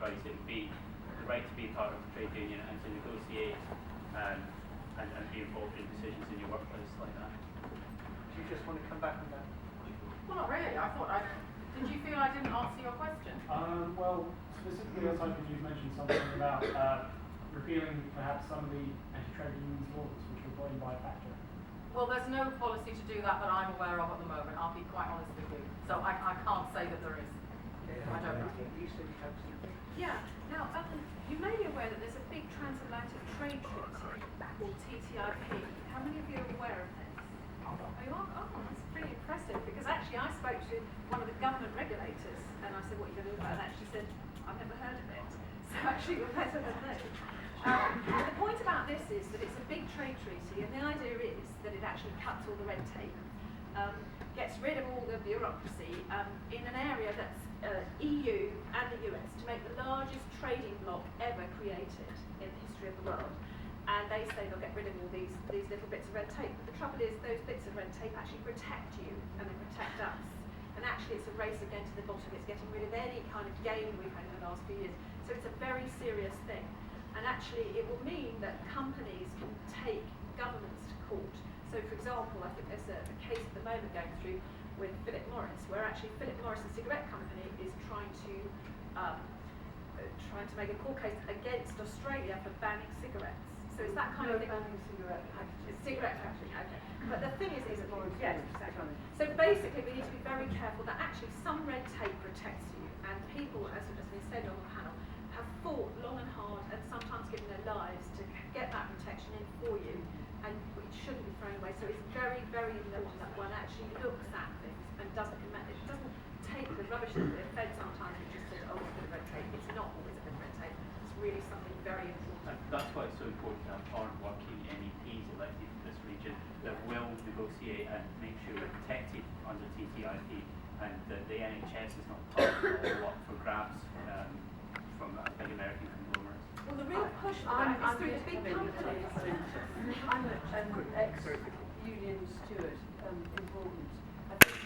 rights. It would be the right to be part of a trade union and to negotiate and be involved in decisions in your workplace like that. Do you just want to come back on that? Well, not really. Did you feel I didn't answer your question? Well, specifically, I was hoping you mentioned something about repealing perhaps some of the anti-trade unions laws which were brought in by a factor. Well, there's no policy to do that I'm aware of at the moment. I'll be quite honest with you. So I can't say that there is. I don't know. Yeah. Now, you may be aware that there's a big transatlantic trade treaty called TTIP. How many of you are aware of this? Oh, you are? Oh, that's pretty impressive, because actually I spoke to one of the government regulators and I said, what are you going to do about that? She said, I've never heard of it. So actually you're better than me. The point about this is that it's a big trade treaty, and the idea is that it actually cuts all the red tape, gets rid of all the bureaucracy in an area that's EU and the US, to make the largest trading bloc ever created in the history of the world. And they say they'll get rid of all these little bits of red tape. But the trouble is, those bits of red tape actually protect you and they protect us. And actually it's a race against the bottom. It's getting rid of any kind of gain we've had in the last few years. So it's a very serious thing. And actually it will mean that companies can take governments to court. So for example, I think there's a case at the moment going through with Philip Morris, where actually Philip Morris, the cigarette company, is trying to make a court case against Australia for banning cigarettes. So it's that kind of thing. Banning cigarette packages. Cigarette packaging, okay. But the thing is yes, exactly. So basically, we need to be very careful that actually some red tape protects you, and people, as has been said on the panel, have fought long and hard and sometimes given their lives to get that protection in for you, and it shouldn't be thrown away. So it's very, very important that one actually looks at things and doesn't take the rubbish that the Fed sometimes and just says, oh, it's a bit of red tape. It's not always a bit of red tape. It's really something very important. And that's why it's so important to have hard-working MEPs elected from this region that will negotiate and make sure we're protected under TTIP, and that the NHS is not part of all up for grabs from big American conglomerates. Well, the real push for that is through the big companies. I'm an ex-union steward, important. I think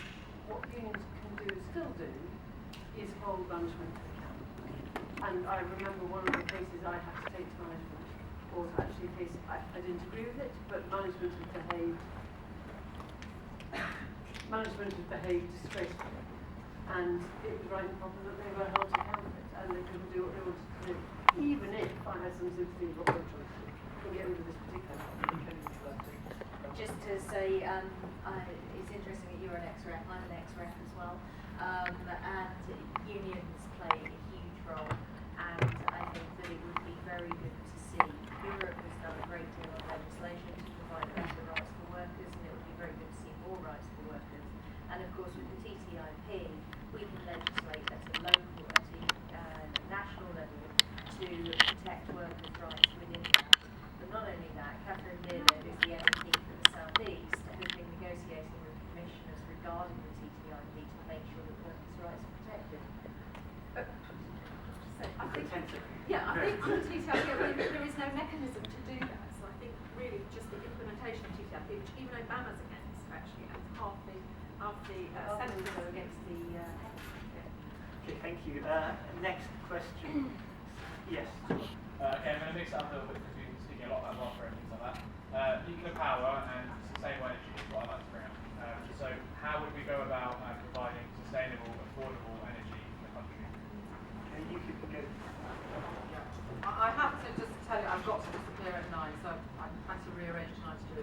what unions can still do, is hold management to account. And I remember one of the cases I had to take to management was actually a case I didn't agree with it, but management had behaved disgracefully. And it was right and proper that they were held to account of it, and they couldn't do what they wanted to do. Even if I had some sympathy with what they were trying to do, to get rid of this particular problem. Just to say, it's interesting that you're an ex-rep, I'm an ex-rep as well, and unions play a huge role, and I think that it would be very good to see. Europe has done a great deal of legislation to provide better rights for workers, and it would be very good to see more rights for workers. And of course with the TTIP, we can legislate at a local, at a national level to protect workers' rights within that. But not only that, Catherine Miriam, who's the MEP for the South East, has been negotiating with commissioners regarding the TTIP to make sure that workers' rights are protected. I think on the TTIP there is no mechanism to do that. So I think really just the implementation of TTIP, which even Obama's against actually, and half the senators are against the. Okay, thank you. Next question. Yes. Okay, I'm going to mix it up a little bit because we've been speaking a lot about welfare and things like that. Nuclear power and sustainable energy is what I'd like to bring up. So how would we go about providing sustainable, affordable energy in the country? Okay, you could go. I have to just tell you, I've got to disappear at 9, so I had to rearrange tonight to do it.